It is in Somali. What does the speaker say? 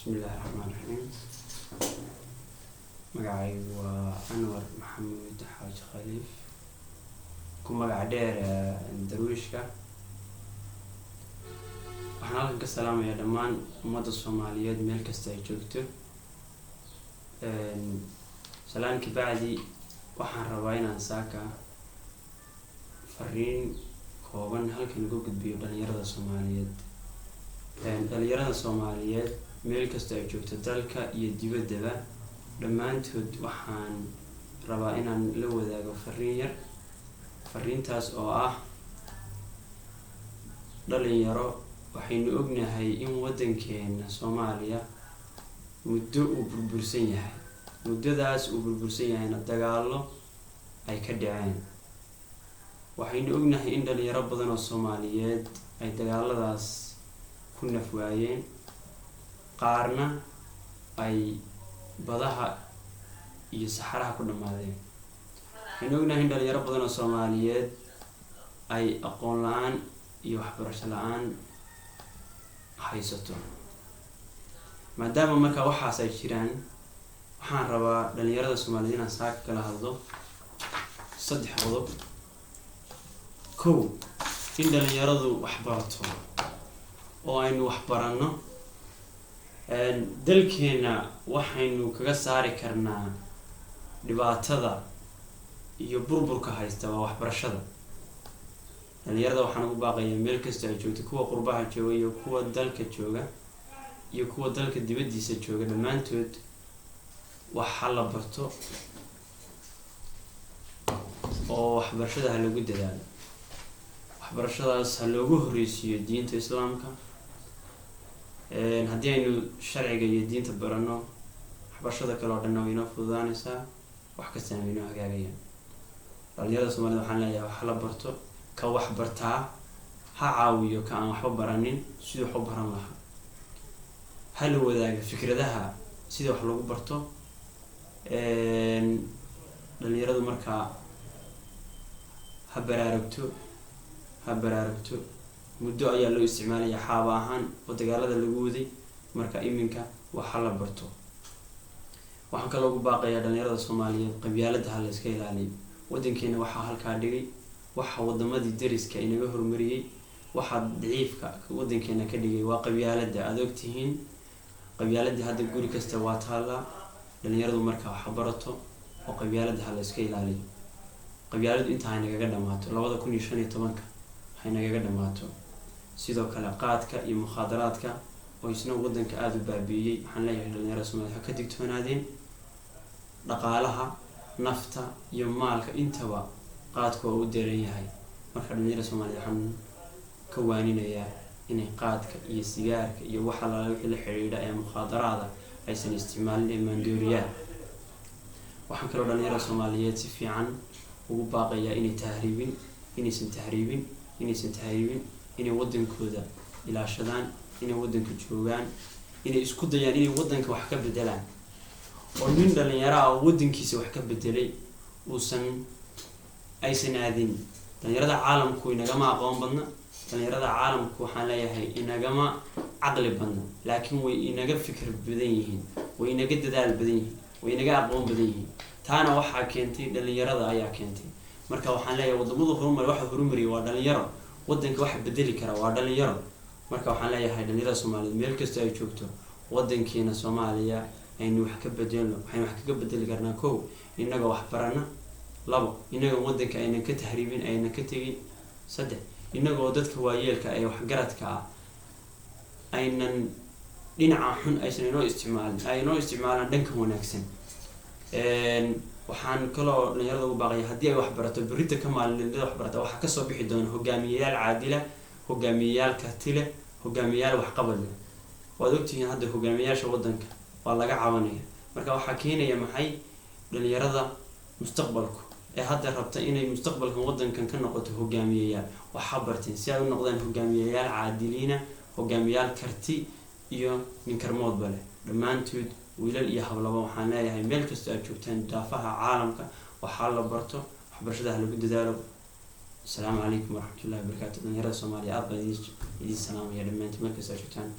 بسم الله الرحمن الرحيم. مقعي وأنور محمود حاج خليف كم مقع دير درويشكا. waxaan halkan ka salaamayaa dhammaan ummadda Soomaaliyeed meel kasta ay joogto. Salaamki bacdi waxaan rabaa inaan saaka fariin kooban halkan uga gudbiyo dhalinyarada Soomaaliyeed. Dhalinyarada Soomaaliyeed meel kasta ay joogto dalka iyo dibaddaba dhammaantood waxaan rabaa inaan la wadaago fariin yar. Fariintaas oo ah dhalinyaro waxaynu ognahay in waddankeena Soomaaliya muddo uu burbursan yahay. muddadaas uu burbursan yahayna dagaallo ay ka dhaceen. waxaynu ognahay in dhalinyaro badan oo Soomaaliyeed ay dagaaladaas ku naf waayeen, qaarna ay badaha iyo saxaraha ku dhamaadeen. waxaynu ognahay in dhalinyaro badan oo Soomaaliyeed ay aqoon la'aan iyo waxbarasho la'aan haysato. maadaama marka waxaas ay jiraan, waxaan rabaa dhalinyarada Soomaaliyeed inaan saaka kala hadlo saddex qodob. kow, in dhalinyaradu wax barato oo aynu wax baranno. dalkeena waxaynu kaga saari karnaa dhibaatada iyo burburka haysta waa waxbarashada. dhalinyarada waxaan ugu baaqayaa meel kasta ay joogto, kuwa qurbaha jooga iyo kuwa dalka jooga iyo kuwa dalka dibaddiisa jooga, dhammaantood waxa la barto oo waxbarashada ha lagu dadaalo. waxbarashadaas ha loogu horreysiiyo diinta Islaamka. haddii aynu sharciga iyo diinta baranno, waxbarashada kale oo dhanna way inoo fududaanaysaa, wax kastana way inoo hagaagayaan. dhalinyarada Soomaalida waxaan leeyahay wax la barto, ka wax bartaa ha caawiyo ka aan waxba baranin sidii wax u baran lahaa. ha la wadaaga fikradaha sida wax lagu barto. dhalinyaradu markaa ha baraarugto. muddo ayaa loo isticmaalaya xaaba ahaan oo dagaalada lagu waday, marka iminka waxa la barto. waxaan kaloo ugu baaqayaa dhalinyarada Soomaaliyeed qabyaaladda ha la iska ilaaliyo. waddankeena waxaa halkaa dhigay waxa wadamadii dariska inaga horumariyay, waxa daciifka waddankeena ka dhigay waa qabyaaladda. aad ogtihiin qabyaaladda hadda guri kasta waa taallaa. dhalinyaradu markaa wax barato oo qabyaaladda ha la iska ilaaliyo. qabyaaladdu inta ay nagaga dhamaato 2015 hay nagaga dhamaato. sidoo kale qaadka iyo mukhaadaraadka oo isna waddanka aad u baabiiyay, waxaan leeyahay dhalinyarada Soomaaliyeed ha ka digtoonaadeen. dhaqaalaha, nafta iyo maalka intaba qaadku waa u daran yahay. marka dhalinyarada Soomaaliyeed waxaan ka waaninayaa inay qaadka iyo sigaarka iyo waxa wixii la xiriira ee mukhaadaraada aysan isticmaalin maandooriyaha. waxaan kaloo dhalinyarada Soomaaliyeed si fiican ugu baaqayaa inaysan tahriibin, inay waddankooda ilaashadaan, inay waddanka joogaan, inay isku dayaan inay waddanka wax ka bedelaan. oo nin dhalinyaro ah oo waddankiisa wax ka bedelay aysan aadin. dhalinyarada caalamku inagama aqoon badna, dhalinyarada caalamku waxaan leeyahay inagama caqli badna, laakiin way inaga fikir badan yihiin, way inaga dadaal badan yihiin, way inaga aqoon badan yihiin. taana waxaa keentay dhalinyarada ayaa keentay. marka waxaan leeyahay wadamada waxa horumariya waa dhalinyaro, waddanka waxa bedeli kara waa dhalinyaro. marka waxaan leeyahay dhalinyarada Soomaaliyeed meel kasta ay joogto, waddankeena Soomaaliya aynu wax ka bedelno. waxaynu wax kaga bedeli karnaa kow, inaga wax barana. labo, inaga waddanka aynan ka tahriibin, aynan ka tegin. saddex, inagoo dadka waayeelka ee waxgaradka ah aynan dhinaca xun aysan inoo isticmaalin, ay inoo isticmaalaan dhanka wanaagsan. waxaan kaloo dhalinyarada ugu baaqaya haddii ay wax barato, berrita ka maalinimada wax barata waxaa kasoo bixi doona hogaamiyayaal caadila, hogaamiyayaal karti leh, hogaamiyayaal waxqabad leh. waad ogtihiin hadda hogaamiyayaasha waddanka waa laga cabanaya. marka waxaa keenaya maxay? dhalinyarada mustaqbalku ee hadda rabta inay mustaqbalkan waddankan ka noqoto hogaamiyayaal waxa barteen si ay u noqdaan hogaamiyayaal caadiliina, hogaamiyayaal karti iyo ninkarmoodba leh. dhammaantood wiilal iyo hablaba waxaan leeyahay meel kasta aad joogtaan daafaha caalamka waxaa la barto, waxbarashada ha lagu dadaalo. السلام عليكم ورحمة الله وبركاته. dhalinyarada Soomaaliya aad baan idin salaamaya dhammaantiin meel kasta aad joogtaan.